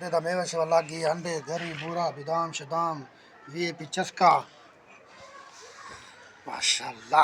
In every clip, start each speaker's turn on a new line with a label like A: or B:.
A: जर्दे दा मेवा शेवा लागी अंडे गरी बूरा बादाम शदाम वीआईपी चस्का माशाल्लाह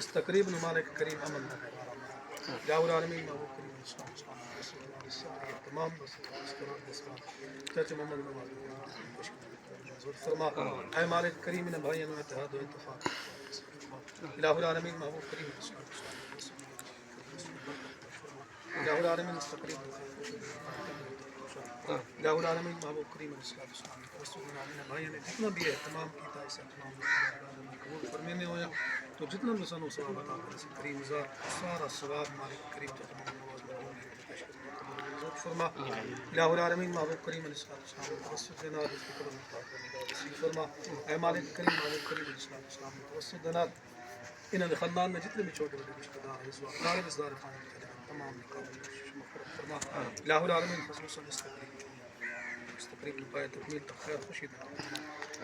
A: इस तकरीब मालिक करीम अमल जाऊर आलमीन महबूब करीम तमाम चर्च मोहम्मद नवाज फरमा ऐ मालिक करीम ने भाइयों में इत्तेहाद और इत्तेफाक इलाहुल आलमीन महबूब करीम जाऊर आलमीन इस तकरीब इलाहुल आलमीन महबूब करीम भाइयों ने जितना भी है तमाम कीता इसे तमाम कबूल फरमाने होया तो जितना भी सनो सवाब अता करे करीम सारा सवाब मालिक करीम फरमा इलाहुल आलमीन महबूब करीम तवस्सुल जनाब फरमा ऐ मालिक करीम महबूब करीम तवस्सुल जनाब इन्होंने खानदान में जितने भी छोटे बड़े रिश्तेदार हैं इस वक्त रिश्तेदार तमाम फरमा इलाहुल आलमीन खसूसन इस तकरीब पाए तकमील तक खैर खुशी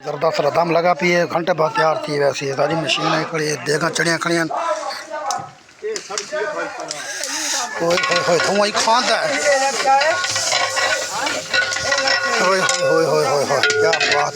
A: जरदा सर दम लगा पिए घंटे बाद तैयार थी वैसी सारी मशीन खड़ी देगा चढ़िया खड़ियां धुआं ही खांदा है होय होय होय होय होय क्या बात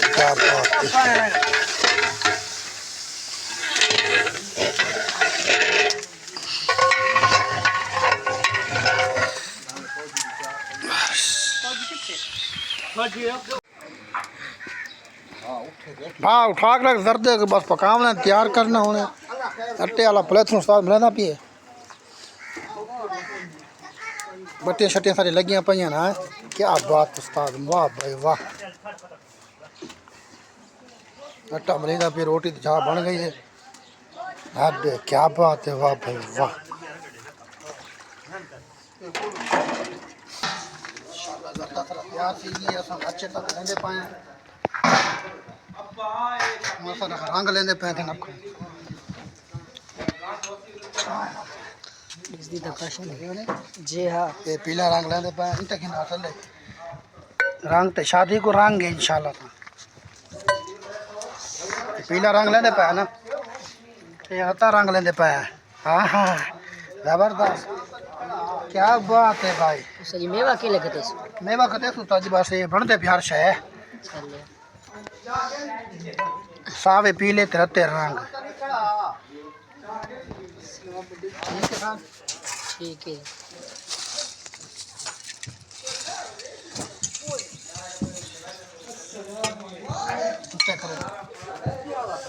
A: हाँ उठा के रख जर्दे के बस पकावना तैयार करना होने अट्टे वाला प्लेट उस्ताद मिलना पिए बट्टियां शट्टियां सारी लगियां पईयां ना क्या बात उस्ताद वाह भाई वाह आटा मलीदा पे रोटी तो जहाँ बन गई है अरे क्या बात है वाह भाई वाह तैयार थी अच्छे तक लेंदे पाए रंग लेंदे पे थे नखो जी हाँ ये पीला रंग लेंदे पे इन तक ना चले रंग तो शादी को रंग है इंशाल्लाह पीला रंग लेंदे पे ना ये हता रंग लेंदे पे हाँ हाँ जबरदस्त क्या बात है भाई
B: सही मेवा के लगते
A: मेवा कते सु ताजी बस ये बनते प्यार शे सावे पीले तरते रंग
B: ठीक है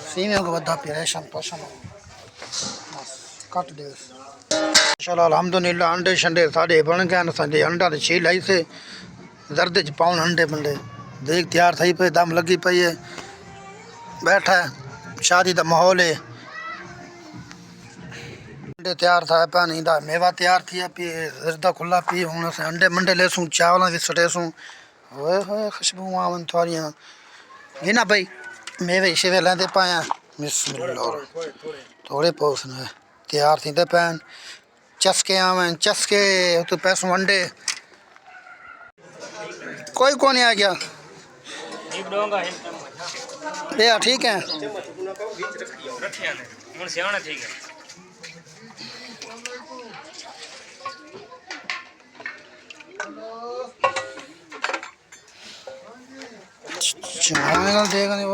A: सीने को बदा परेशान पसंद बस काट दे इंशाल्लाह अल्हम्दुलिल्लाह अंडे शंडे साडे बन गए न संडे अंडा ते छील आई से जर्दे च पाउन अंडे मंडे देख तैयार थई पे दम लगी पई है बैठा शादी दा माहौल है अंडे तैयार था पानी दा मेवा तैयार थी पी जर्दा खुला पी हुन से अंडे मंडे लेसूं चावल भी सटेसूं ओए होए खुशबू आवन थोड़ियां गिना भाई मेवे शेवे लेंदे पाया बिस्मिल्लाह थोड़े पोसने तैयार थींदे पैन चस्के आवन चस्के तो पैसों अंडे कोई कौन आ गया भैया ठीक है देगा नहीं